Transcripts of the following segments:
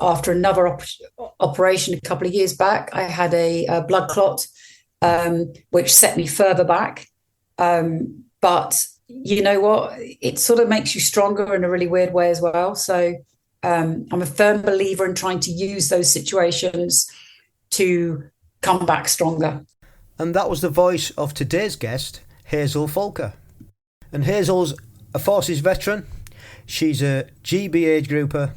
After another operation a couple of years back, I had a blood clot, which set me further back. But you know what? It sort of makes you stronger in a really weird way as well. So I'm a firm believer in trying to use those situations to come back stronger. And that was the voice of today's guest, Hazel Folker. And Hazel's a Forces veteran. She's a GB age grouper,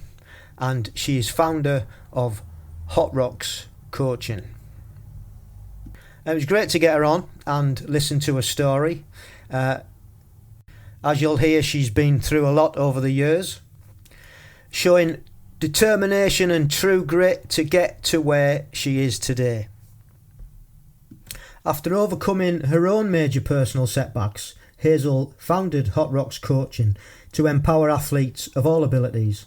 and she is founder of Hotroxx coaching. It was great to get her on and listen to her story. As you'll hear, she's been through a lot over the years, showing determination and true grit to get to where she is today. After overcoming her own major personal setbacks, Hazel founded Hotroxx Coaching to empower athletes of all abilities.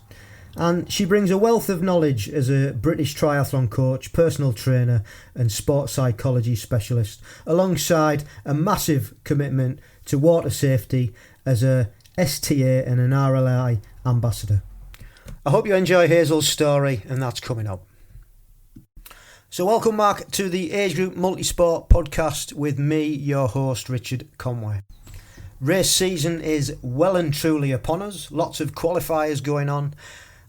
And she brings a wealth of knowledge as a British triathlon coach, personal trainer and sports psychology specialist, alongside a massive commitment to water safety as a STA and an RLI ambassador. I hope you enjoy Hazel's story, and that's coming up. So welcome back to the Age Group Multisport podcast with me, your host, Richard Conway. Race season is well and truly upon us, lots of qualifiers going on,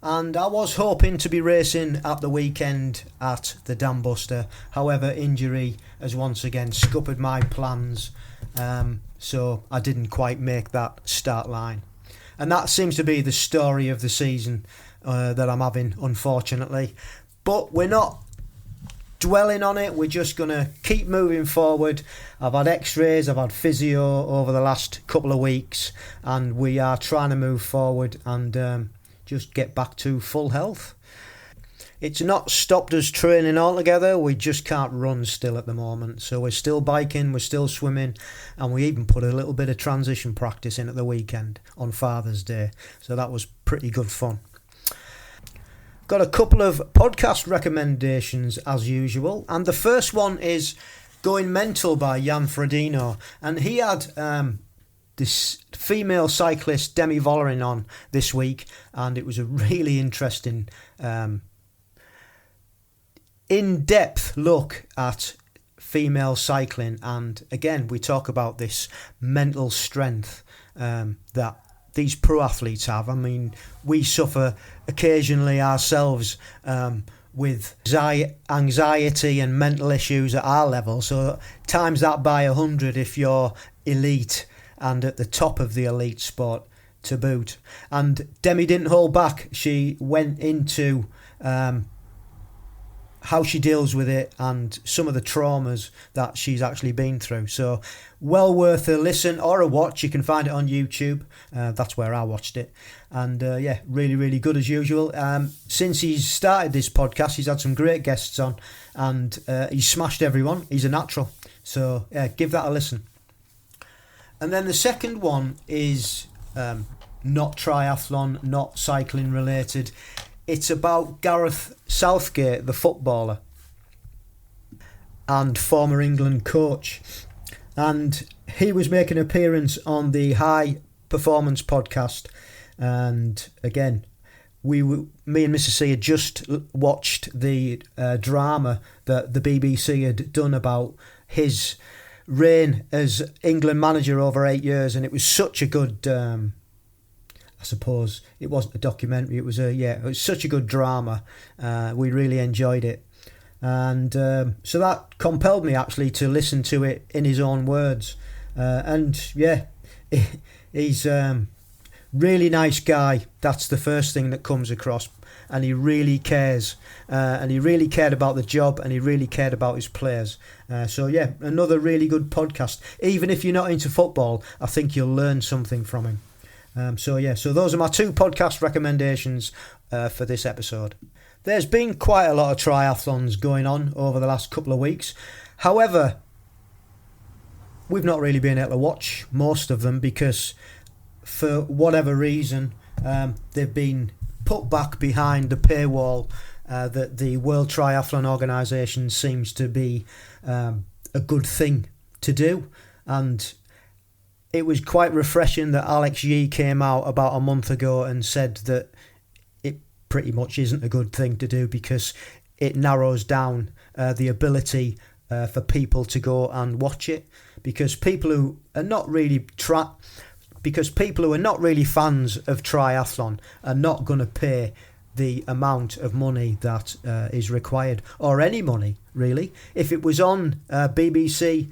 and I was hoping to be racing at the weekend at the Dam Buster. However, injury has once again scuppered my plans, so I didn't quite make that start line. And that seems to be the story of the season that I'm having, unfortunately. But we're not dwelling on it, we're just going to keep moving forward. I've had x-rays, I've had physio over the last couple of weeks, and we are trying to move forward and just get back to full health. It's not stopped us training altogether, we just can't run still at the moment. So we're still biking, we're still swimming, and we even put a little bit of transition practice in at the weekend on Father's Day. So that was pretty good fun. Got a couple of podcast recommendations as usual, and the first one is Going Mental by Jan Frodeno, and he had this female cyclist Demi Vollering on this week, and it was a really interesting in-depth look at female cycling. And again, we talk about this mental strength that these pro athletes have. I mean, we suffer occasionally ourselves with anxiety and mental issues at our level. So times that by 100 if you're elite and at the top of the elite sport to boot. And Demi didn't hold back. She went into how she deals with it and some of the traumas that she's actually been through. So well worth a listen or a watch. You can find it on YouTube. That's where I watched it. And yeah, really, really good as usual. Since he's started this podcast, he's had some great guests on, and he's smashed everyone. He's a natural. So yeah, give that a listen. And then the second one is not triathlon, not cycling related. It's about Gareth Southgate, the footballer and former England coach. And he was making an appearance on the High Performance podcast. And again, me and Mrs. C had just watched the drama that the BBC had done about his reign as England manager over 8 years. And it was such a good... I suppose it wasn't a documentary. It was it was such a good drama. We really enjoyed it, and so that compelled me actually to listen to it in his own words. And yeah, he's really nice guy. That's the first thing that comes across, and he really cares. And he really cared about the job, and he really cared about his players. So yeah, another really good podcast. Even if you're not into football, I think you'll learn something from him. So those are my two podcast recommendations for this episode. There's been quite a lot of triathlons going on over the last couple of weeks. However, we've not really been able to watch most of them because for whatever reason they've been put back behind the paywall that the World Triathlon Organisation seems to be a good thing to do. And it was quite refreshing that Alex Yee came out about a month ago and said that it pretty much isn't a good thing to do because it narrows down the ability for people to go and watch it, because people who are not really fans of triathlon are not going to pay the amount of money that is required, or any money really. If it was on BBC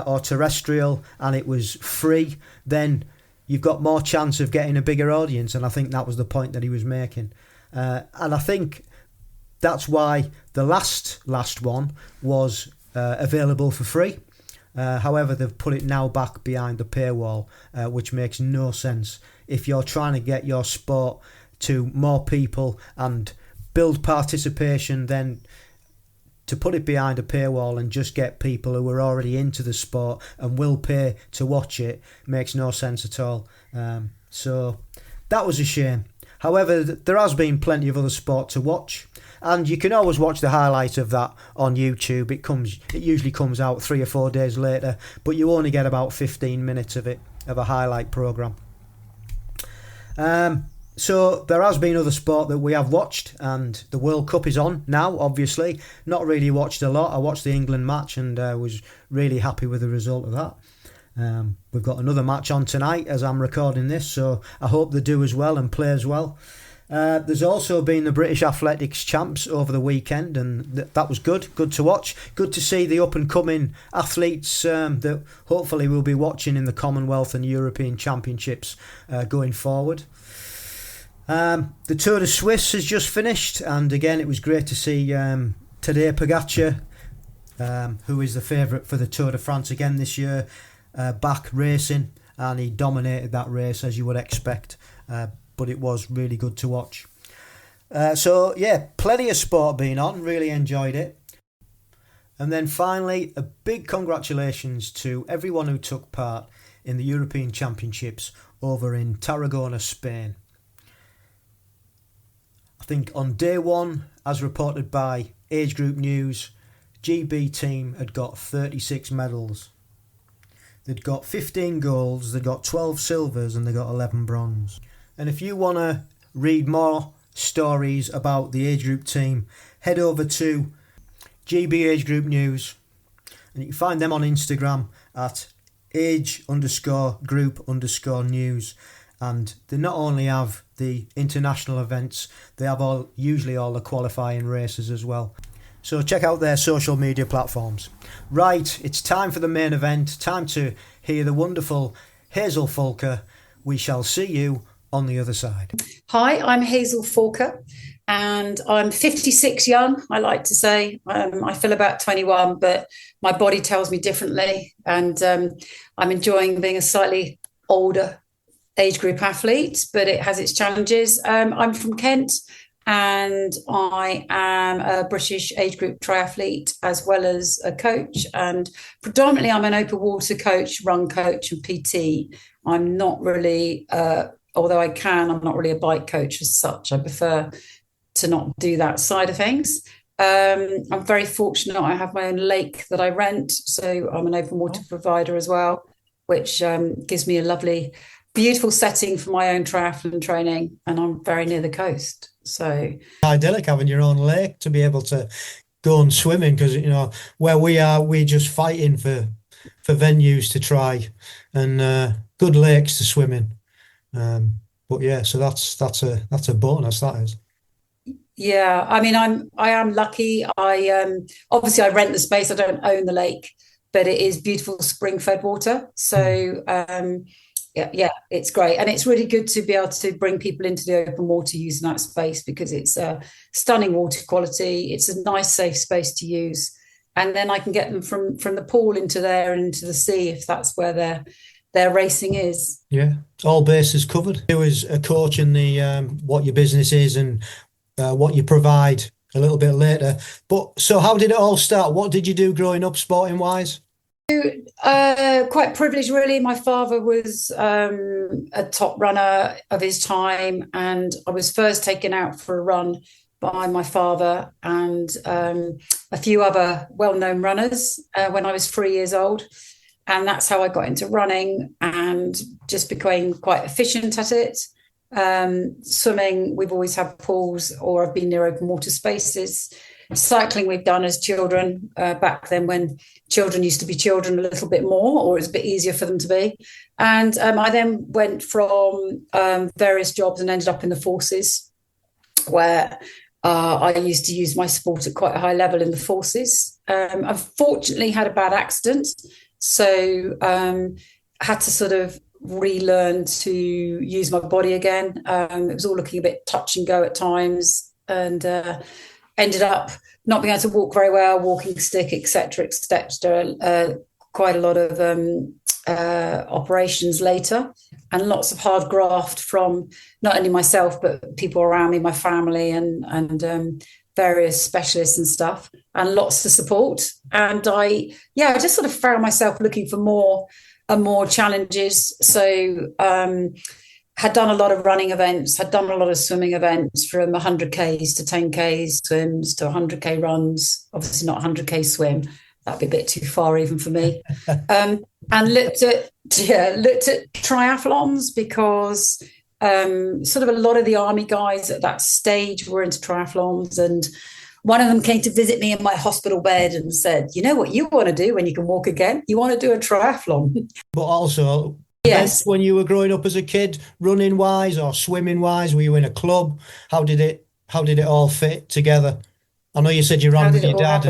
or terrestrial and it was free, then you've got more chance of getting a bigger audience, and I think that was the point that he was making. And I think that's why the last one was available for free. However, they've put it now back behind the paywall, which makes no sense. If you're trying to get your sport to more people and build participation, then to put it behind a paywall and just get people who are already into the sport and will pay to watch it makes no sense at all. So that was a shame. However, there has been plenty of other sport to watch, and you can always watch the highlight of that on YouTube. It usually comes out 3 or 4 days later, but you only get about 15 minutes of a highlight programme. So there has been other sport that we have watched, and the World Cup is on now, obviously. Not really watched a lot. I watched the England match and was really happy with the result of that. We've got another match on tonight as I'm recording this, so I hope they do as well and play as well. There's also been the British Athletics Champs over the weekend, and that was good to watch. Good to see the up-and-coming athletes that hopefully we'll be watching in the Commonwealth and European Championships going forward. The Tour de Suisse has just finished, and again it was great to see Tadej Pogacar, who is the favourite for the Tour de France again this year, back racing, and he dominated that race as you would expect, but it was really good to watch. So yeah, plenty of sport being on, really enjoyed it. And then finally, a big congratulations to everyone who took part in the European Championships over in Tarragona, Spain. I think on day one, as reported by Age Group News, GB team had got 36 medals. They'd got 15 golds, they'd got 12 silvers, and they got 11 bronze. And if you want to read more stories about the Age Group team, head over to GB Age Group News, and you can find them on Instagram at age_group_news. And they not only have the international events, they have usually all the qualifying races as well. So check out their social media platforms. Right, it's time for the main event. Time to hear the wonderful Hazel Fulker. We shall see you on the other side. Hi, I'm Hazel Fulker, and I'm 56 young, I like to say. I feel about 21, but my body tells me differently. And I'm enjoying being a slightly older age group athlete, but it has its challenges. I'm from Kent, and I am a British age group triathlete as well as a coach. And predominantly, I'm an open water coach, run coach, and PT. I'm not really, although I'm not really a bike coach as such. I prefer to not do that side of things. I'm very fortunate. I have my own lake that I rent, so I'm an open water provider as well, which gives me a lovely, beautiful setting for my own triathlon training, and I'm very near the coast. So idyllic having your own lake to be able to go and swimming, because where we are, we're just fighting for venues to try and good lakes to swim in. But yeah, so that's a bonus, that is. Yeah, I mean, I am lucky. I obviously I rent the space. I don't own the lake, but it is beautiful spring-fed water. So yeah, it's great, and it's really good to be able to bring people into the open water using that space, because it's a stunning water quality. It's a nice, safe space to use, and then I can get them from the pool into the sea if that's where their racing is. Yeah, all bases covered. You as a coach in the what your business is and what you provide a little bit later. But so how did it all start? What did you do growing up sporting wise? Quite privileged, really. My father was a top runner of his time, and I was first taken out for a run by my father and a few other well-known runners when I was 3 years old. And that's how I got into running and just became quite efficient at it. Swimming, we've always had pools, or I've been near open water spaces. Cycling, we've done as children, back then when children used to be children a little bit more, or it was a bit easier for them to be. And I then went from various jobs and ended up in the forces, where I used to use my sport at quite a high level in the forces. I've fortunately had a bad accident, so had to sort of relearn to use my body again. It was all looking a bit touch and go at times, and ended up not being able to walk very well, walking stick, etc., etc. Quite a lot of operations later, and lots of hard graft from not only myself but people around me, my family, and various specialists and stuff, and lots of support. And I just sort of found myself looking for more and more challenges. So had done a lot of running events, had done a lot of swimming events, from 100Ks to 10Ks swims to 100K runs, obviously not 100K swim. That'd be a bit too far even for me. And looked at triathlons, because sort of a lot of the army guys at that stage were into triathlons, and one of them came to visit me in my hospital bed and said, "You know what you want to do when you can walk again? You want to do a triathlon." But also, yes, when you were growing up as a kid, running wise or swimming wise, were you in a club? How did it all fit together? I know you said you ran with your dad.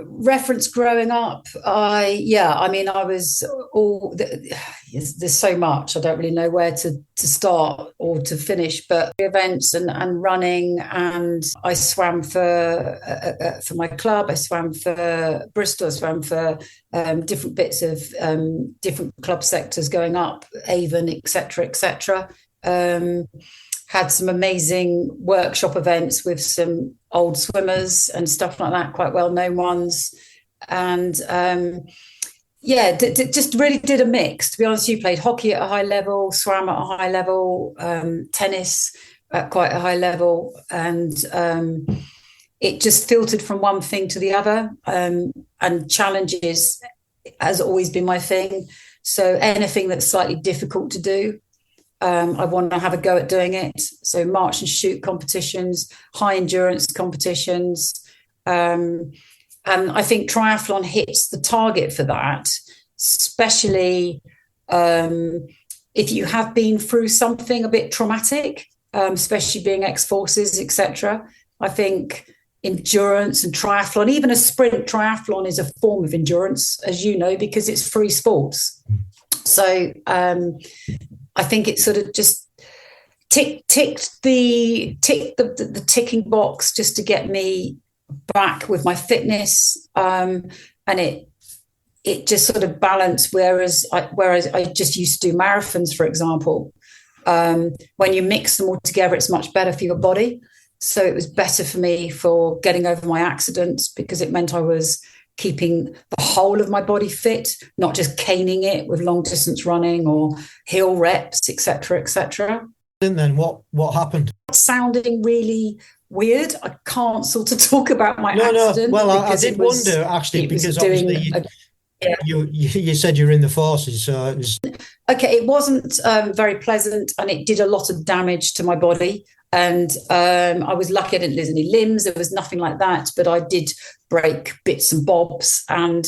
Reference growing up, I was all. There's so much, I don't really know where to start or to finish. But events and running, and I swam for my club. I swam for Bristol. I swam for different bits of different club sectors going up, Avon, etc., etc. Had some amazing workshop events with some old swimmers and stuff like that, quite well-known ones. And just really did a mix. To be honest, you played hockey at a high level, swam at a high level, tennis at quite a high level. And it just filtered from one thing to the other. And challenges has always been my thing. So anything that's slightly difficult to do, I want to have a go at doing it. So march and shoot competitions, high endurance competitions. And I think triathlon hits the target for that, especially if you have been through something a bit traumatic, especially being ex-forces, etc. I think endurance and triathlon, even a sprint triathlon, is a form of endurance, as you know, because it's free sports. So I think it sort of just ticked the ticking box just to get me back with my fitness, and it just sort of balanced. Whereas I just used to do marathons, for example. When you mix them all together, it's much better for your body. So it was better for me for getting over my accidents, because it meant I was keeping the whole of my body fit, not just caning it with long distance running or hill reps, etc., etc. And then what happened? Sounding really weird. I can't sort of talk about my accident. Well, I did wonder, actually, because obviously you said you're in the forces, so it was... Okay, it wasn't very pleasant, and it did a lot of damage to my body. And I was lucky I didn't lose any limbs. There was nothing like that, but I did break bits and bobs and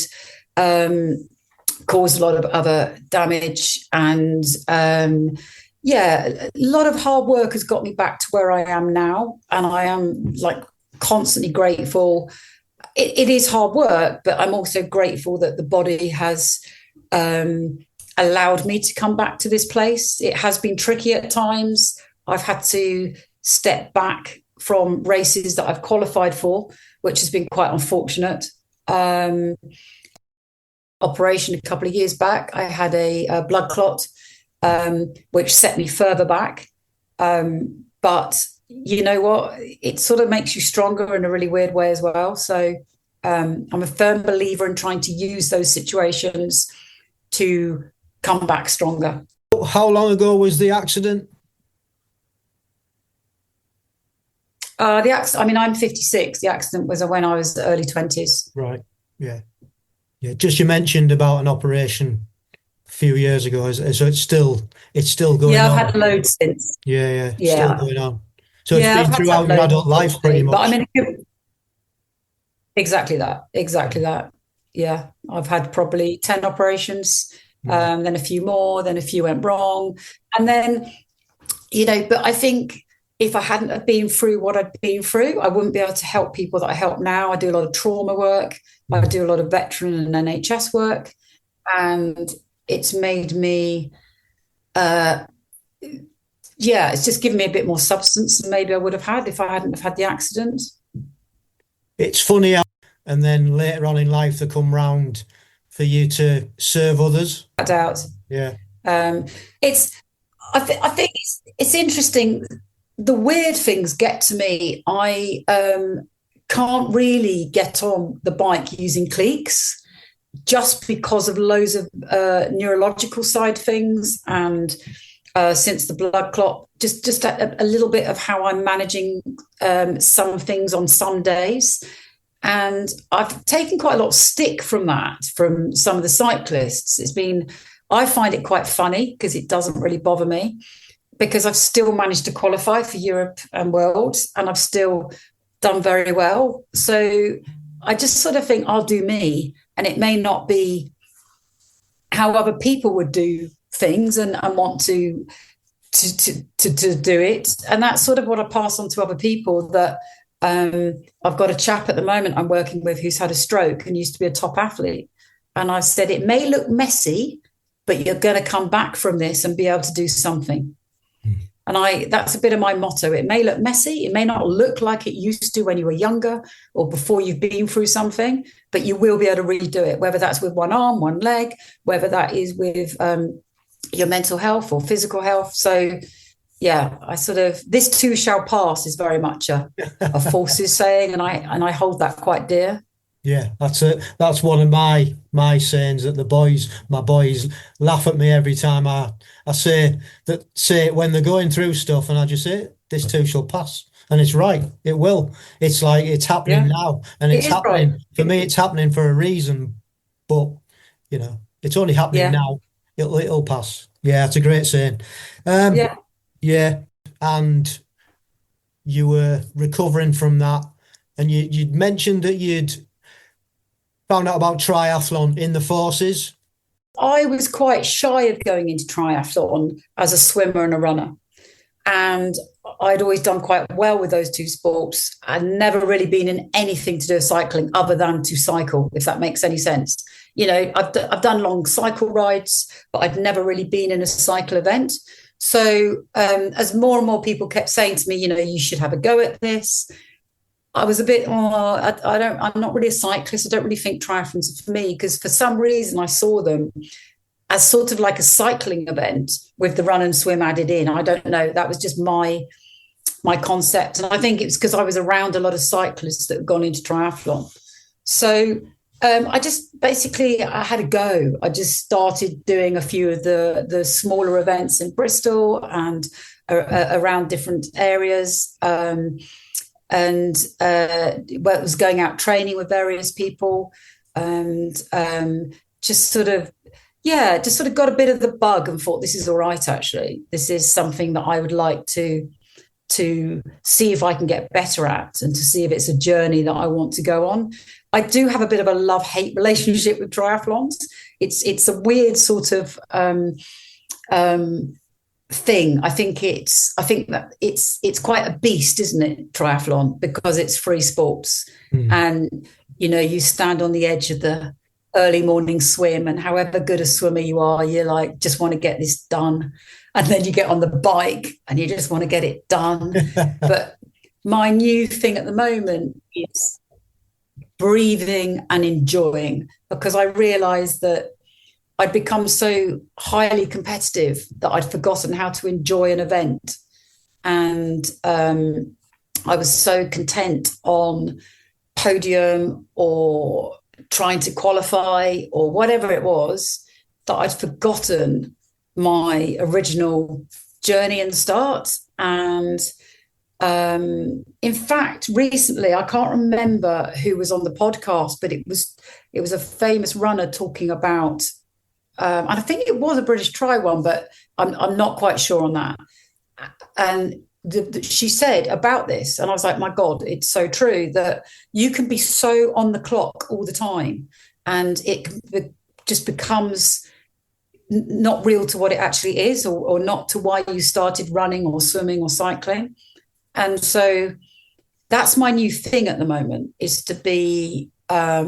caused a lot of other damage. And a lot of hard work has got me back to where I am now. And I am constantly grateful. It is hard work, but I'm also grateful that the body has allowed me to come back to this place. It has been tricky at times. I've had to step back from races that I've qualified for, which has been quite unfortunate. Operation a couple of years back, I had a blood clot, which set me further back. But you know what? It sort of makes you stronger in a really weird way as well. So I'm a firm believer in trying to use those situations to come back stronger. How long ago was the accident? I mean, I'm 56. The accident was when I was early 20s. Right. Yeah. Yeah. Just you mentioned about an operation a few years ago, so it's still going Yeah, I've on. had a load since. Yeah, yeah, still Yeah, going on. So it's yeah, I've been had to have throughout your loads, adult life, pretty unfortunately. But I much. mean, exactly that, exactly that. Yeah, I've had probably 10 operations, Mm. then a few more, then a few went wrong, and then but I think if I hadn't have been through what I'd been through, I wouldn't be able to help people that I help now. I do a lot of trauma work. I Mm. do a lot of veteran and NHS work, and it's made me, uh, yeah, it's just given me a bit more substance than maybe I would have had if I hadn't have had the accident. It's funny how, and then later on in life, they come round for you to serve others. I doubt. Yeah. Um, it's, I think it's interesting. The weird things get to me. I can't really get on the bike using cleats just because of loads of neurological side things and since the blood clot, just a little bit of how I'm managing some things on some days. And I've taken quite a lot of stick from that from some of the cyclists. I find it quite funny because it doesn't really bother me because I've still managed to qualify for Europe and World and I've still done very well. So I just sort of think I'll do me, and it may not be how other people would do things and want to do it. And that's sort of what I pass on to other people. That I've got a chap at the moment I'm working with who's had a stroke and used to be a top athlete, and I've said it may look messy, but you're going to come back from this and be able to do something. And that's a bit of my motto. It may look messy. It may not look like it used to when you were younger or before you've been through something, but you will be able to redo it, whether that's with one arm, one leg, whether that is with your mental health or physical health. So, yeah, this too shall pass is very much a forces saying, and I hold that quite dear. Yeah, that's it. That's one of my sayings that my boys laugh at me every time I say it when they're going through stuff, and I just say, this too shall pass. And it's right, it will. It's like it's happening now. And it's happening right. For me, it's happening for a reason. But it's only happening now. It'll pass. Yeah, it's a great saying. Yeah. And you were recovering from that, and you'd mentioned that you'd found out about triathlon in the forces. I was quite shy of going into triathlon as a swimmer and a runner. And I'd always done quite well with those two sports. I'd never really been in anything to do with cycling other than to cycle, if that makes any sense. I've done long cycle rides, but I'd never really been in a cycle event. So as more and more people kept saying to me, you should have a go at this, I was a bit, I'm not really a cyclist. I don't really think triathlons are for me, because for some reason I saw them as sort of like a cycling event with the run and swim added in. I don't know. That was just my concept. And I think it's because I was around a lot of cyclists that have gone into triathlon. So I had a go. I just started doing a few of the smaller events in Bristol and around different areas. And was going out training with various people, and just sort of got a bit of the bug and thought, this is all right, actually. This is something that I would like to see if I can get better at, and to see if it's a journey that I want to go on. I do have a bit of a love-hate relationship with triathlons. It's a weird sort of thing. I think that it's quite a beast, isn't it, triathlon, because it's free sports. And you stand on the edge of the early morning swim, and however good a swimmer you are, you're like, just want to get this done. And then you get on the bike and you just want to get it done. But my new thing at the moment is breathing and enjoying, because I realized that I'd become so highly competitive that I'd forgotten how to enjoy an event. And I was so content on podium or trying to qualify or whatever it was, that I'd forgotten my original journey and start. And in fact, recently, I can't remember who was on the podcast, but it was a famous runner talking about, and I think it was a British Tri one, but I'm not quite sure on that. And she said about this, and I was like, my God, it's so true that you can be so on the clock all the time, and it just becomes not real to what it actually is, or not to why you started running or swimming or cycling. And so that's my new thing at the moment, is to be a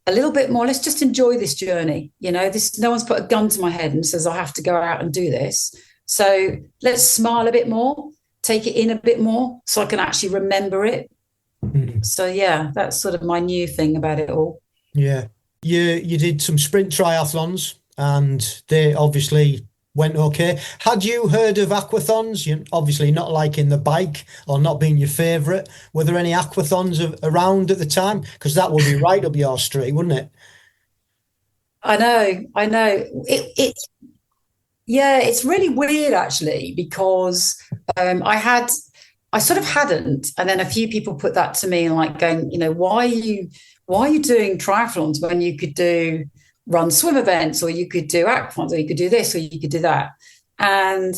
little bit more, let's just enjoy this journey. No one's put a gun to my head and says I have to go out and do this. So let's smile a bit more, take it in a bit more so I can actually remember it. Mm-hmm. So yeah, that's sort of my new thing about it all. Yeah. You did some sprint triathlons and they obviously went okay. Had you heard of aquathons? You obviously not liking the bike or not being your favourite. Were there any aquathons around at the time? Because that would be right up your street, wouldn't it? I know. It's really weird actually, because I sort of hadn't, and then a few people put that to me, like going, why are you doing triathlons when you could run swim events, or you could do aquathons, or you could do this, or you could do that? And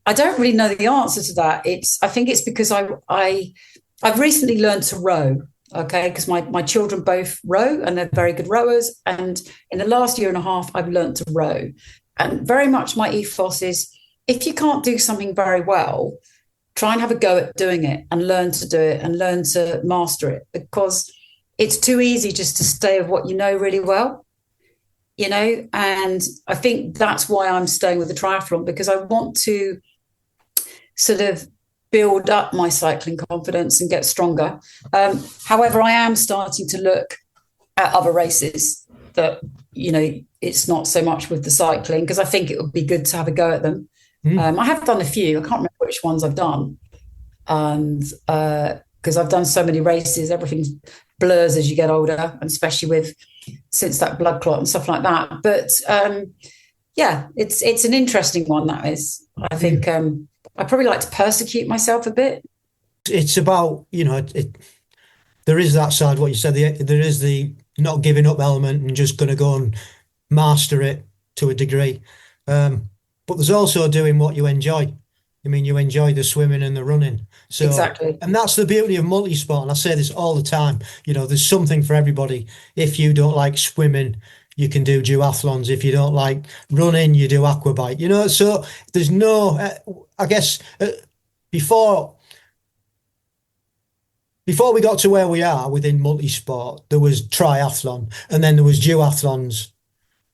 I don't really know the answer to that. I think it's because I've recently learned to row, okay, because my children both row and they're very good rowers. And in the last year and a half, I've learned to row. And very much my ethos is, if you can't do something very well, try and have a go at doing it and learn to do it and learn to master it, because it's too easy just to stay with what you know really well. And I think that's why I'm staying with the triathlon, because I want to sort of build up my cycling confidence and get stronger. However, I am starting to look at other races that, it's not so much with the cycling, because I think it would be good to have a go at them. I have done a few. I can't remember which ones I've done. And because I've done so many races, everything blurs as you get older, and especially since that blood clot and stuff like that. But it's an interesting one, that is. I think I probably like to persecute myself a bit. It's about, there is that side, what you said, there is the not giving up element and just going to go and master it to a degree. But there's also doing what you enjoy. I mean, you enjoy the swimming and the running. So, exactly. And that's the beauty of multisport. And I say this all the time, there's something for everybody. If you don't like swimming, you can do duathlons. If you don't like running, you do aquabike, so there's no, I guess, before we got to where we are within multisport, there was triathlon and then there was duathlons.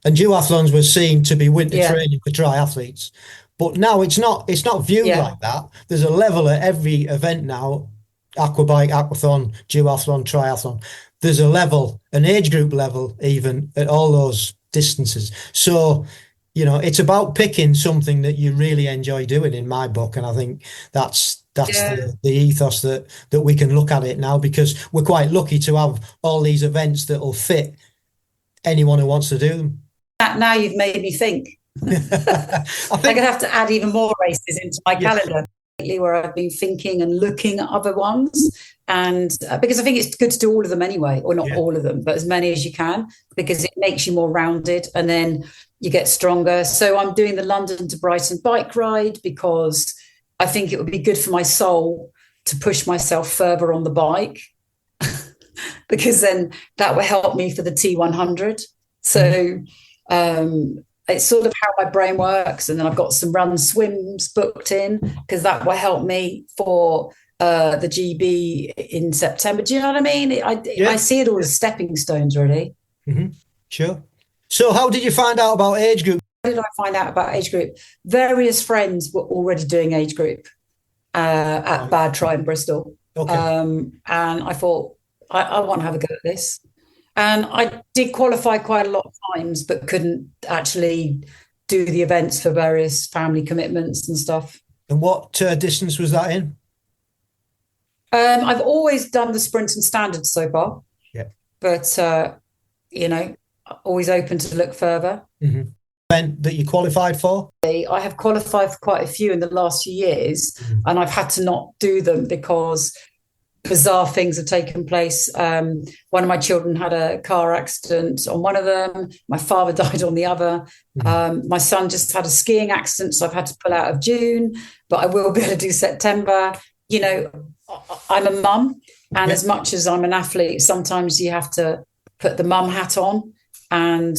And duathlons were seen to be winter training for triathletes. But now it's not viewed like that. There's a level at every event now, aquabike, aquathon, duathlon, triathlon. There's a level, an age group level even at all those distances. So, it's about picking something that you really enjoy doing, in my book. And I think that's the ethos that we can look at it now, because we're quite lucky to have all these events that will fit anyone who wants to do them. Now you've made me think. I'm going to have to add even more races into my calendar, where I've been thinking and looking at other ones. And because I think it's good to do all of them anyway, or not all of them, but as many as you can, because it makes you more rounded and then you get stronger. So I'm doing the London to Brighton bike ride, because I think it would be good for my soul to push myself further on the bike, because then that will help me for the T100. So it's sort of how my brain works. And then I've got some run swims booked in, because that will help me for the GB in September. Do you know what I mean? I see it all as stepping stones, really. Mm-hmm. Sure. So how did you find out about age group? How did I find out about age group? Various friends were already doing age group at Bad Try in Bristol. Okay. And I thought, I want to have a go at this. And I did qualify quite a lot of times, but couldn't actually do the events for various family commitments and stuff. And what distance was that in? I've always done the sprint and standard so far, Yeah. but you know, always open to look further. Mm-hmm. Event that you qualified for? I have qualified for quite a few in the last few years, and I've had to not do them because bizarre things have taken place. One of my children had a car accident on one of them. My father died on the other. My son just had a skiing accident, so I've had to pull out of June, but I will be able to do September. You know, I'm a mum, and as much as I'm an athlete, sometimes you have to put the mum hat on and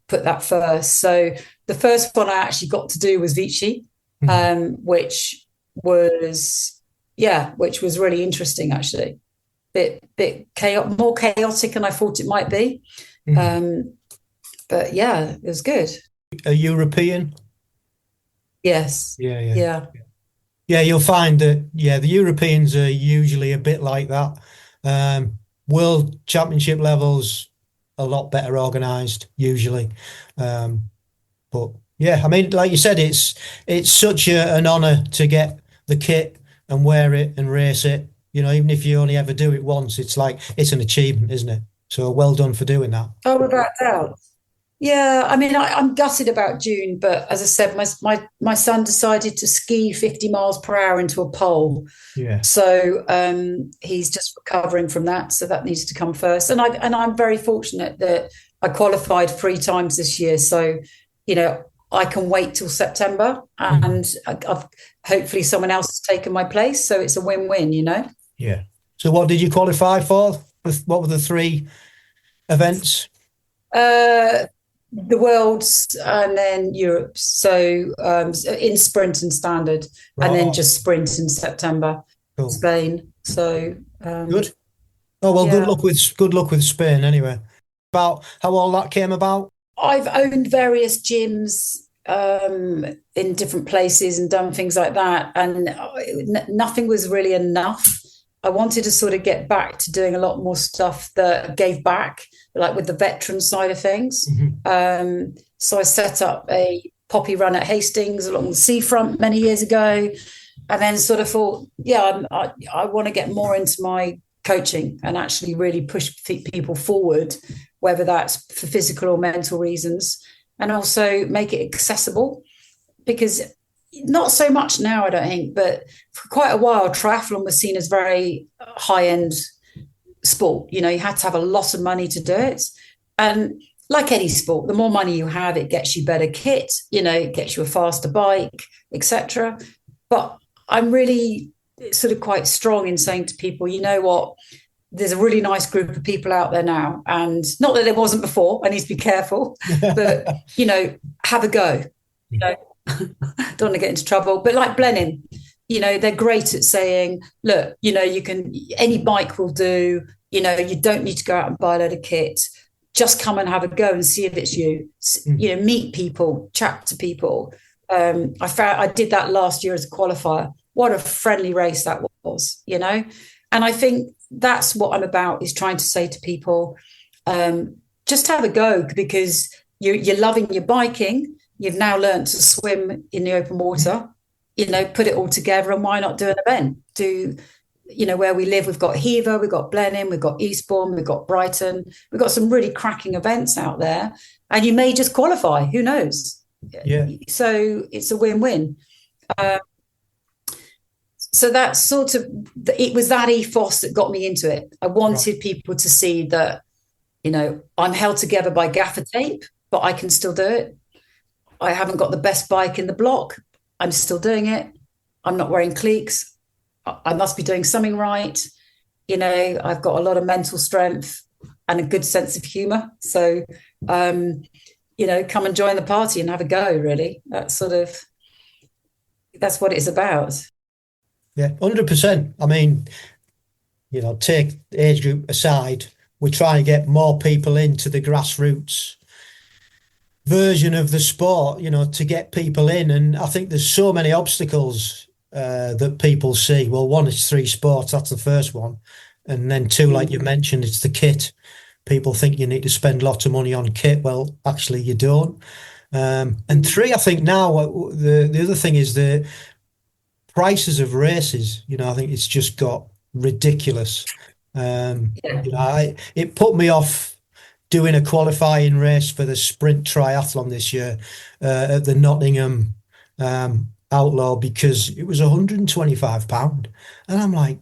put that first. So the first one I actually got to do was Vichy, which was really interesting actually. More chaotic than I thought it might be. But yeah, it was good. A European? Yes. Yeah. Yeah, you'll find that, the Europeans are usually a bit like that. World Championship levels, a lot better organised, usually. But yeah, I mean, like you said, it's such an honour to get the kit and wear it and race it. You know, even if you only ever do it once, it's like, it's an achievement, isn't it? So well done for doing that. Oh, without doubt. Yeah, I mean, I'm gutted about June, but as I said, my son decided to ski 50 miles per hour into a pole. Yeah. So he's just recovering from that. So that needs to come first. And I'm very fortunate that I qualified 3 times this year. So, you know, I can wait till September, and I've hopefully someone else has taken my place. So it's a win-win, you know? Yeah. So what did you qualify for? What were the 3 events? The Worlds and then Europe. So in sprint and standard, and then just sprint in September, Spain. So good. Oh well, good luck with Spain anyway. About how all that came about? I've owned various gyms in different places and done things like that, and nothing was really enough. I wanted to sort of get back to doing a lot more stuff that gave back, like with the veteran side of things. So I set up a poppy run at Hastings along the seafront many years ago, and then sort of thought, I want to get more into my coaching and actually really push people forward, whether that's for physical or mental reasons, and also make it accessible, because not so much now, I don't think, but for quite a while, triathlon was seen as very high-end sport. You know, you had to have a lot of money to do it. And like any sport, the more money you have, it gets you better kit, you know, it gets you a faster bike, etc. But I'm really sort of quite strong in saying to people, you know what, there's a really nice group of people out there now. And not that there wasn't before, I need to be careful, but, you know, have a go. You know, don't want to get into trouble, but like Blenheim, you know, they're great at saying, look, you know, you can, any bike will do, you know, you don't need to go out and buy a load of kit. Just come and have a go and see if it's you. You know, meet people, chat to people. I did that last year as a qualifier. What a friendly race that was, you know? And I think that's what I'm about, is trying to say to people, just have a go, because you're loving your biking. You've now learned to swim in the open water, you know, put it all together, and why not do an event? You know, where we live, we've got Hever, we've got Blenheim, we've got Eastbourne, we've got Brighton. We've got some really cracking events out there, and you may just qualify, who knows? Yeah. So it's a win-win. So that's sort of, it was that ethos that got me into it. I wanted people to see that, you know, I'm held together by gaffer tape, but I can still do it. I haven't got the best bike in the block. I'm still doing it. I'm not wearing cleats. I must be doing something right. You know, I've got a lot of mental strength and a good sense of humor. So, you know, come and join the party and have a go, really. That's what it's about. Yeah, 100%. I mean, you know, take the age group aside, we're trying to get more people into the grassroots version of the sport, you know, to get people in. And I think there's so many obstacles that people see. Well, one is 3 sports, that's the first one. And then 2, like you mentioned, it's the kit. People think you need to spend lots of money on kit. Well, actually, you don't. And 3, I think now, the other thing is the prices of races. You know, I think it's just got ridiculous. Yeah. It put me off doing a qualifying race for the sprint triathlon this year at the Nottingham Outlaw because it was £125. And I'm like,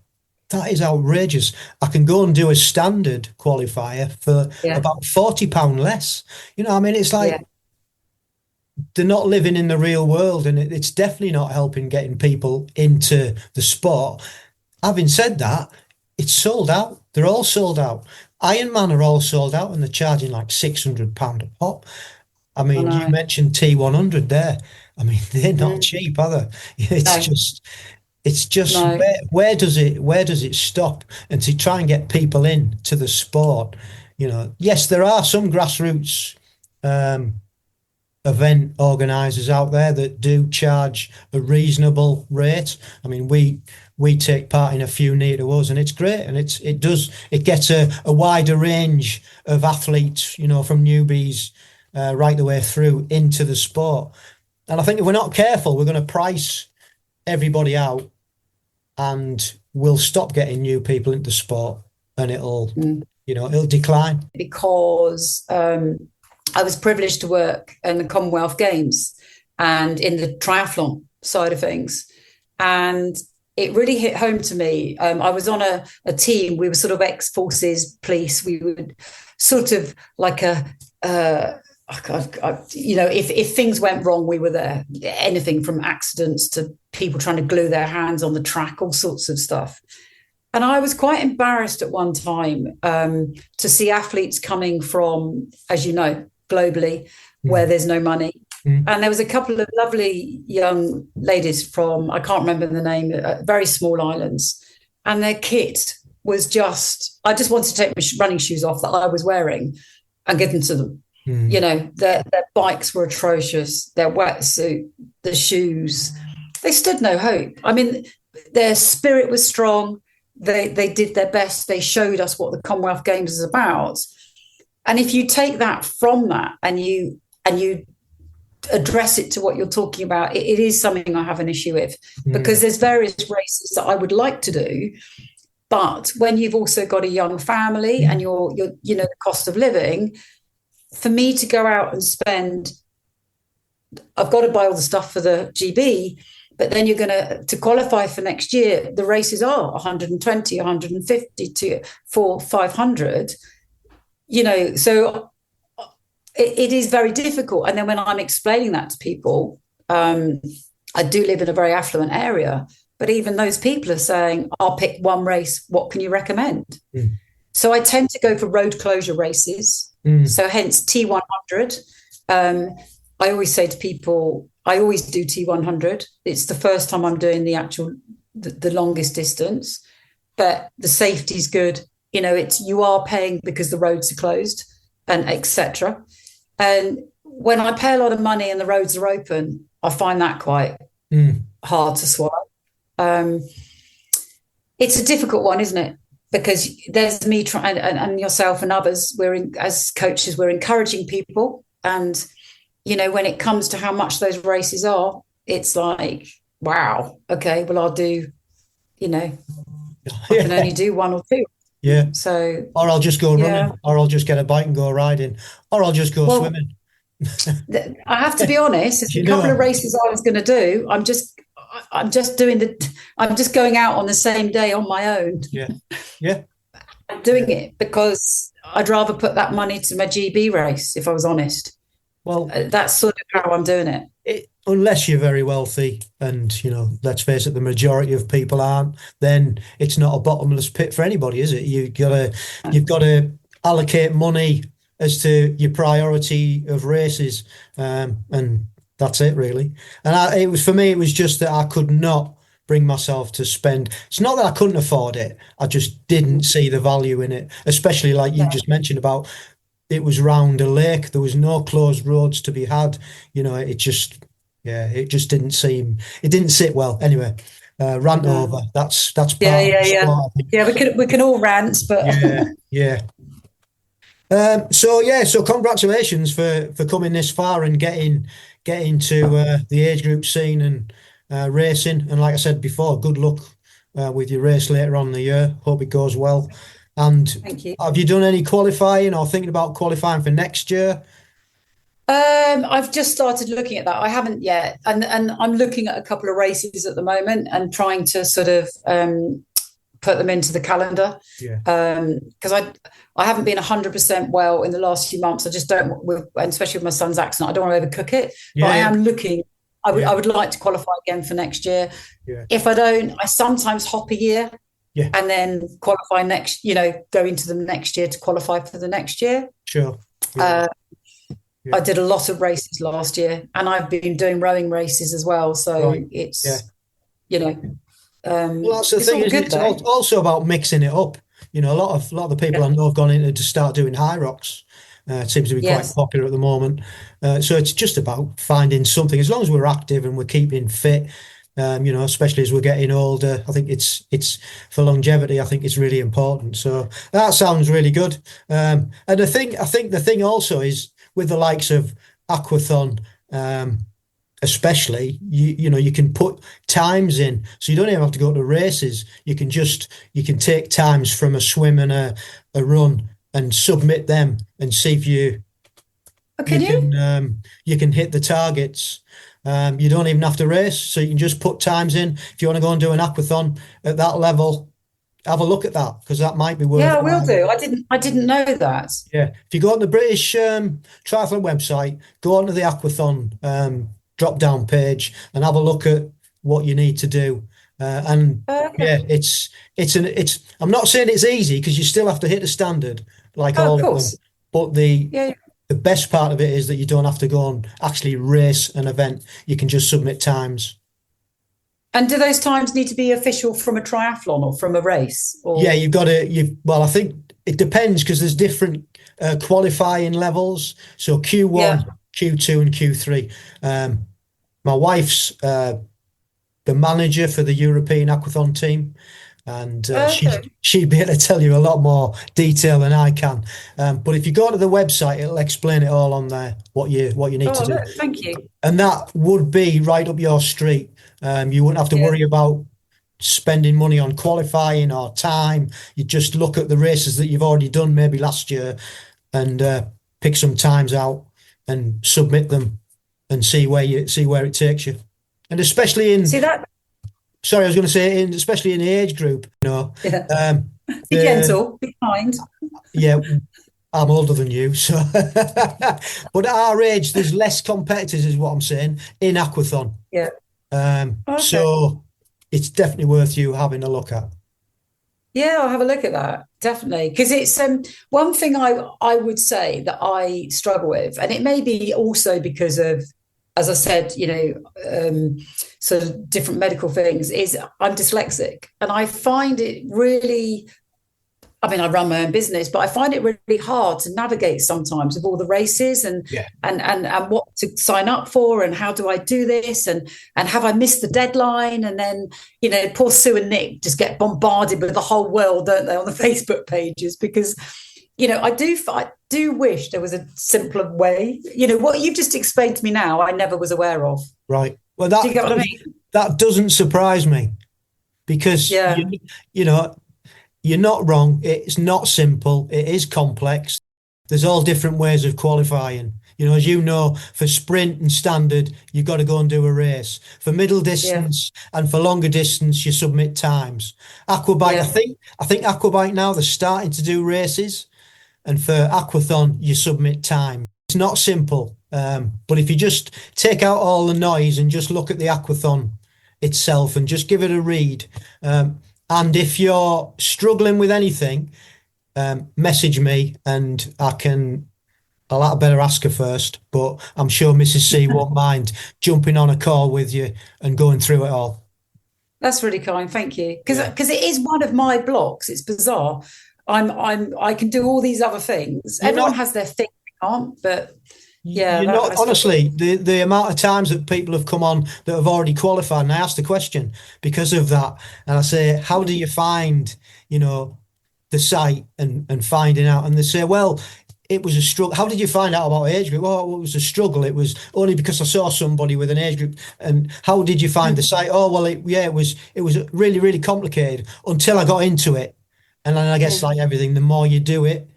that is outrageous. I can go and do a standard qualifier for Yeah. about £40 less. I mean, it's Yeah. like they're not living in the real world, and it's definitely not helping getting people into the sport. Having said that, it's sold out. They're all sold out. Ironman are all sold out, and they're charging like £600 a pop. I I mean, you know. mentioned T100 there. I mean, they're not Mm. cheap, are they? No, It's just no. where does it stop? And to try and get people in to the sport, yes, there are some grassroots um, event organisers out there that do charge a reasonable rate. I mean, we take part in a few near to us, and it's great, and it gets a wider range of athletes, from newbies right the way through into the sport. And I think if we're not careful, we're going to price everybody out, and we'll stop getting new people into sport, and it'll decline. Because I was privileged to work in the Commonwealth Games and in the triathlon side of things. And it really hit home to me. I was on a team. We were sort of ex-forces police. We would sort of like if things went wrong, we were there. Anything from accidents to people trying to glue their hands on the track, all sorts of stuff. And I was quite embarrassed at one time to see athletes coming from, as you know, globally, where there's no money. And there was a couple of lovely young ladies from, I can't remember the name, very small islands. And their kit was I just wanted to take my running shoes off that I was wearing and give them to them. Their bikes were atrocious, their wetsuit, the shoes. They stood no hope. I mean, their spirit was strong. They did their best. They showed us what the Commonwealth Games is about. And if you take that from that and you address it to what you're talking about, it is something I have an issue with, because there's various races that I would like to do, but when you've also got a young family and you're the cost of living, for me to go out and spend, I've got to buy all the stuff for the GB. But then you're going to qualify for next year, the races are 120, 150 for 500, so it is very difficult. And then when I'm explaining that to people, I do live in a very affluent area, but even those people are saying, I'll pick one race. What can you recommend? So I tend to go for road closure races. So hence T100. I always say to people, I always do T100. It's the first time I'm doing the longest distance, but the safety's good. You are paying because the roads are closed and etc. And when I pay a lot of money and the roads are open, I find that quite hard to swallow. It's a difficult one, isn't it? Because there's me trying, and yourself and others, as coaches, we're encouraging people. And, when it comes to how much those races are, it's like, wow, okay, well, I'll do, I can only do one or two. Yeah. So, or I'll just go running, or I'll just get a bike and go riding, or I'll just go swimming. I have to be honest. There's a couple of races I was going to do. I'm just going out on the same day on my own. Yeah. I'm doing it because I'd rather put that money to my GB race, if I was honest. Well, that's sort of how I'm doing it. Unless you're very wealthy, and let's face it, the majority of people aren't, then it's not a bottomless pit for anybody, is it? You've got to allocate money as to your priority of races, and that's it really. And it was just that I could not bring myself to spend. It's not that I couldn't afford it, I just didn't see the value in it, especially like you just mentioned about, it was round a lake, there was no closed roads to be had. It just didn't sit well. Anyway, rant over. That's part of the sport. Yeah, we can all rant, but yeah. So congratulations for coming this far and getting to the age group scene and racing. And like I said before, good luck with your race later on in the year. Hope it goes well. And Thank you. have you done any qualifying or thinking about qualifying for next year? I've just started looking at that. I haven't yet, and I'm looking at a couple of races at the moment and trying to sort of put them into the calendar. Yeah. Because I haven't been 100% well in the last few months. I just don't, and especially with my son's accident, I don't want to overcook it. Yeah, but I yeah. am looking. I Yeah. would like to qualify again for next year. Yeah. If I don't, I sometimes hop a year. Yeah. And then qualify next. Go into the next year to qualify for the next year. Sure. Yeah. I did a lot of races last year, and I've been doing rowing races as well. So Right. it's, Well, that's the thing, isn't it? It's also about mixing it up. A lot of the people I know have gone into to start doing Hotroxx. It seems to be quite popular at the moment. So it's just about finding something. As long as we're active and we're keeping fit, especially as we're getting older, I think it's for longevity. I think it's really important. So that sounds really good. And I think the thing also is with the likes of aquathon, especially, you can put times in, so you don't even have to go to races. You can take times from a swim and a run and submit them and see if you can hit the targets. You don't even have to race, so you can just put times in. If you want to go and do an aquathon at that level, have a look at that, because that might be worth. Yeah, I will do. I didn't know that. Yeah, if you go on the British Triathlon website, go onto the aquathon drop down page and have a look at what you need to do. It's I'm not saying it's easy, because you still have to hit the standard like all of them. But the best part of it is that you don't have to go and actually race an event. You can just submit times. And do those times need to be official from a triathlon or from a race? Or? Yeah, you've got to. Well, I think it depends, because there's different qualifying levels. So Q1, Q2, and Q3. My wife's the manager for the European Aquathon team, and she'd be able to tell you a lot more detail than I can. But if you go to the website, it'll explain it all on there, what you need to do. Thank you. And that would be right up your street. You wouldn't have to worry about spending money on qualifying or time. You just look at the races that you've already done, maybe last year, and pick some times out and submit them and see where it takes you. And especially in sorry, I was going to say especially in the age group, be gentle, be kind. Yeah, I'm older than you, so but at our age there's less competitors, is what I'm saying, in aquathon. Yeah. So it's definitely worth you having a look at. Yeah, I'll have a look at that, definitely. Because it's one thing I would say that I struggle with, and it may be also because of, as I said, sort of different medical things, is I'm dyslexic. And I find it really, I run my own business, but I find it really hard to navigate sometimes with all the races and what to sign up for, and how do I do this, and have I missed the deadline? And then, poor Sue and Nick just get bombarded with the whole world, don't they, on the Facebook pages, because, I do wish there was a simpler way. What you've just explained to me now, I never was aware of. Right. Well, do you get what I mean? That doesn't surprise me, because, you're not wrong. It's not simple. It is complex. There's all different ways of qualifying. As you know, for sprint and standard, you've got to go and do a race. For middle distance and for longer distance, you submit times. Aquabike, I think Aquabike now, they're starting to do races. And for aquathon, you submit time. It's not simple. But if you just take out all the noise and just look at the aquathon itself and just give it a read, and if you're struggling with anything, message me and I'll better ask her first, but I'm sure Mrs. C won't mind jumping on a call with you and going through it all. That's really kind, thank you. Because it is one of my blocks. It's bizarre. I can do all these other things. Everyone has their thing, can't, but yeah. Honestly, the amount of times that people have come on that have already qualified, and I asked the question because of that, and I say, how do you find, the site and finding out? And they say, well, it was a struggle. How did you find out about age group? Oh, it was a struggle. It was only because I saw somebody with an age group. And how did you find the site? Oh, well, it was really, really complicated until I got into it. And then I guess like everything, the more you do it,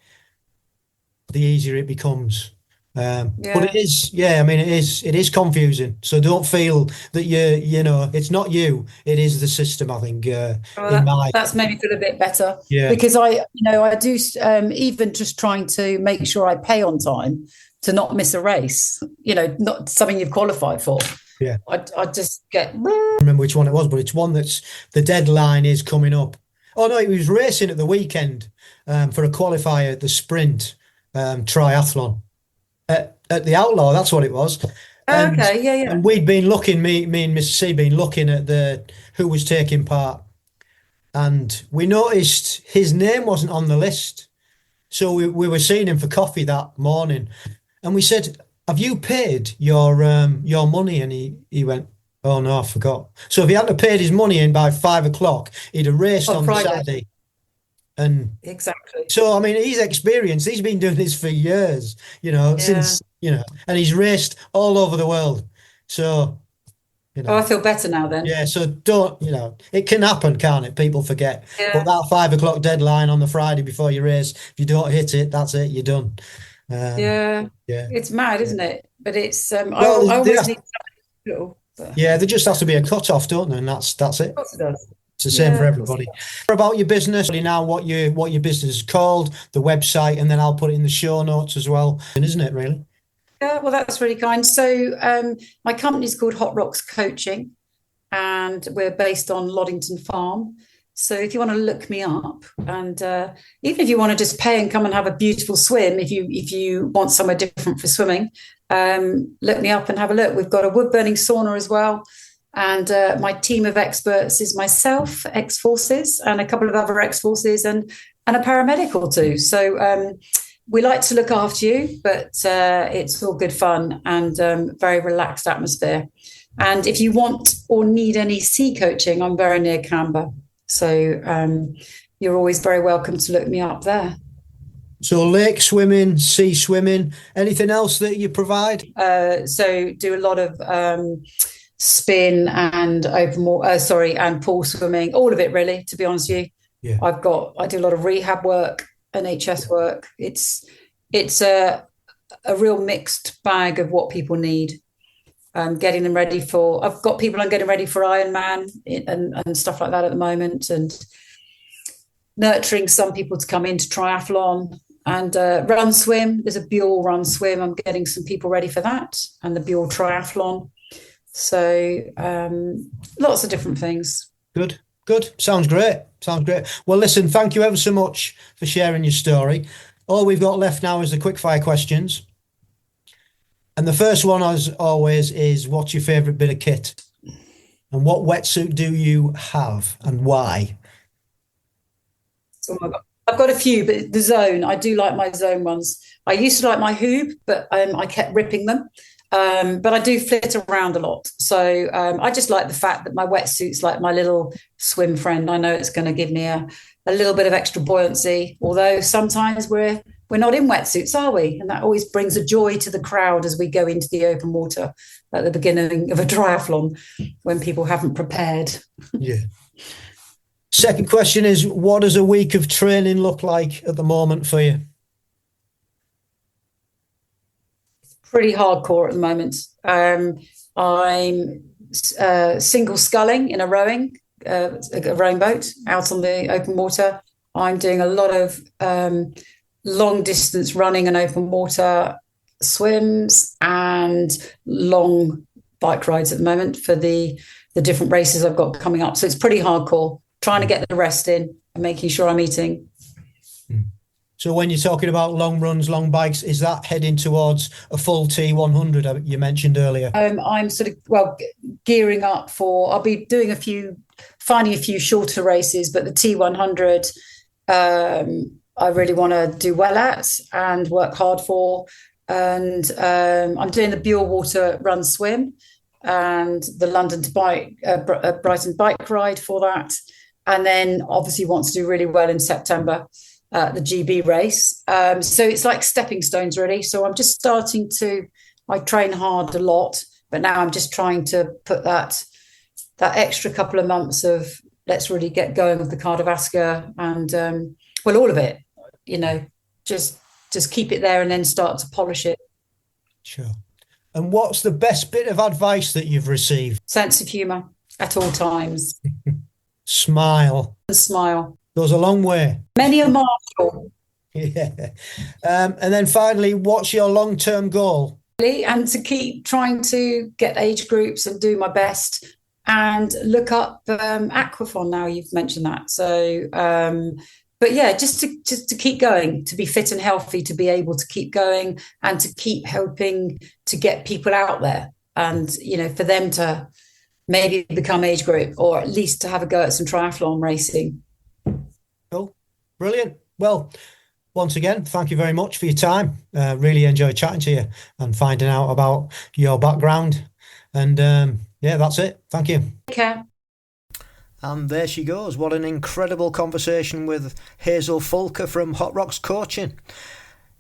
the easier it becomes. But it is, I mean, it is confusing. So don't feel that it's not you, it is the system, I think. That's made me feel a bit better. Yeah. Because I do, even just trying to make sure I pay on time to not miss a race, not something you've qualified for. Yeah. I just get. I don't remember which one it was, but it's one that's the deadline is coming up. Oh no, he was racing at the weekend for a qualifier at the sprint triathlon at the Outlaw. That's what it was. Okay, yeah. And we'd been looking, me and Mr. C, been looking at who was taking part, and we noticed his name wasn't on the list. So we were seeing him for coffee that morning, and we said, "Have you paid your money?" And he went, "Oh no, I forgot." So if he hadn't paid his money in by 5 o'clock, he'd have raced on Friday. Saturday. And exactly. So I mean, he's experienced. He's been doing this for years, since and he's raced all over the world. So, I feel better now then. Yeah. So don't, it can happen, can't it? People forget. Yeah. But that 5 o'clock deadline on the Friday before you race, if you don't hit it, that's it. You're done. It's mad, isn't it? But it's I Well, always need to. yeah, there just has to be a cut-off, don't there? And that's it. Of course it does. It's the same for everybody. About your business, now what your business is called, the website, and then I'll put it in the show notes as well. Isn't it really? Yeah, well, that's really kind. So my company's called Hotroxx Coaching, and we're based on Loddington Farm. So if you want to look me up, and even if you want to just pay and come and have a beautiful swim, if you want somewhere different for swimming, look me up and have a look. We've got a wood-burning sauna as well. And my team of experts is myself, ex-forces, and a couple of other ex-forces, and a paramedic or two. So we like to look after you, but it's all good fun and very relaxed atmosphere. And if you want or need any sea coaching, I'm very near Canberra. So you're always very welcome to look me up there. So lake swimming, sea swimming, anything else that you provide? So do a lot of spin and and pool swimming, all of it really, to be honest with you. Yeah. I do a lot of rehab work, NHS work. It's a real mixed bag of what people need. Getting them ready for, I've got people I'm getting ready for Ironman and stuff like that at the moment, and nurturing some people to come into triathlon and run swim. There's a Buell run swim. I'm getting some people ready for that, and the Buell triathlon. So lots of different things. Good. Sounds great. Well, listen, thank you ever so much for sharing your story. All we've got left now is the quickfire questions. And the first one, as always, is what's your favourite bit of kit? And what wetsuit do you have and why? So I've got a few, but the Zone, I do like my Zone ones. I used to like my Hoob, but I kept ripping them. But I do flit around a lot. So I just like the fact that my wetsuit's like my little swim friend. I know it's going to give me a little bit of extra buoyancy, although sometimes we're not in wetsuits, are we? And that always brings a joy to the crowd as we go into the open water at the beginning of a triathlon when people haven't prepared. Yeah. Second question is, what does a week of training look like at the moment for you? Pretty hardcore at the moment. I'm single sculling in a rowing boat out on the open water. I'm doing a lot of long distance running and open water swims and long bike rides at the moment for the different races I've got coming up. So it's pretty hardcore, trying to get the rest in and making sure I'm eating. So when you're talking about long runs, long bikes, is that heading towards a full T100 you mentioned earlier? I'm sort of, gearing up for, I'll be doing finding a few shorter races, but the T100, I really want to do well at and work hard for. And I'm doing the Buell Water Run Swim and the London to Brighton bike ride for that. And then obviously want to do really well in September. the GB race. So it's like stepping stones, really. So I'm just starting to, I train hard a lot, but now I'm just trying to put that extra couple of months of let's really get going with the cardiovascular and well, all of it, just keep it there and then start to polish it. Sure. And what's the best bit of advice that you've received? Sense of humour at all times. Smile. And smile. Goes a long way. Many a marshal. Yeah. And then finally, what's your long-term goal? And to keep trying to get age groups and do my best and look up aquathon now you've mentioned that. So, but yeah, just to keep going, to be fit and healthy, to be able to keep going and to keep helping to get people out there and, for them to maybe become age group or at least to have a go at some triathlon racing. Cool. Brilliant. Well, once again, thank you very much for your time. Really enjoyed chatting to you and finding out about your background. And yeah, that's it. Thank you. Take care. And there she goes. What an incredible conversation with Hazel Fulker from Hotroxx Coaching.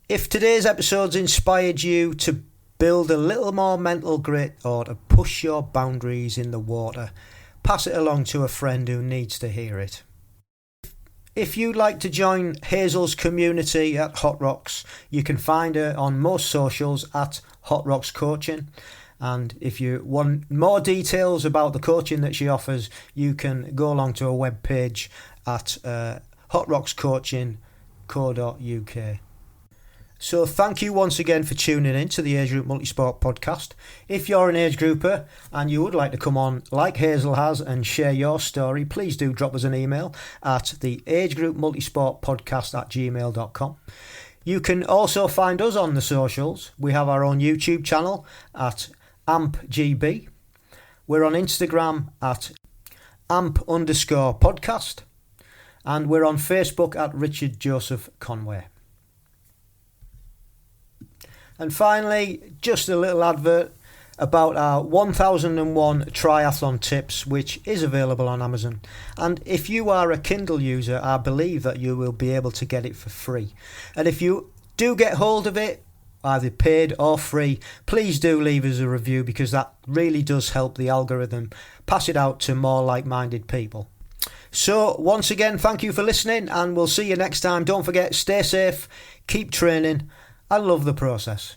If today's episode's inspired you to build a little more mental grit or to push your boundaries in the water, pass it along to a friend who needs to hear it. If you'd like to join Hazel's community at Hotroxx, you can find her on most socials at Hotroxx Coaching. And if you want more details about the coaching that she offers, you can go along to her webpage at hotroxxcoaching.co.uk. So thank you once again for tuning in to the Age Group Multisport podcast. If you're an age grouper and you would like to come on like Hazel has and share your story, please do drop us an email at the agegroupmultisportpodcast@gmail.com. You can also find us on the socials. We have our own YouTube channel at AmpGB. We're on Instagram at amp_podcast. And we're on Facebook at Richard Joseph Conway. And finally, just a little advert about our 1001 Triathlon Tips, which is available on Amazon. And if you are a Kindle user, I believe that you will be able to get it for free. And if you do get hold of it, either paid or free, please do leave us a review because that really does help the algorithm pass it out to more like-minded people. So once again, thank you for listening and we'll see you next time. Don't forget, stay safe, keep training. I love the process.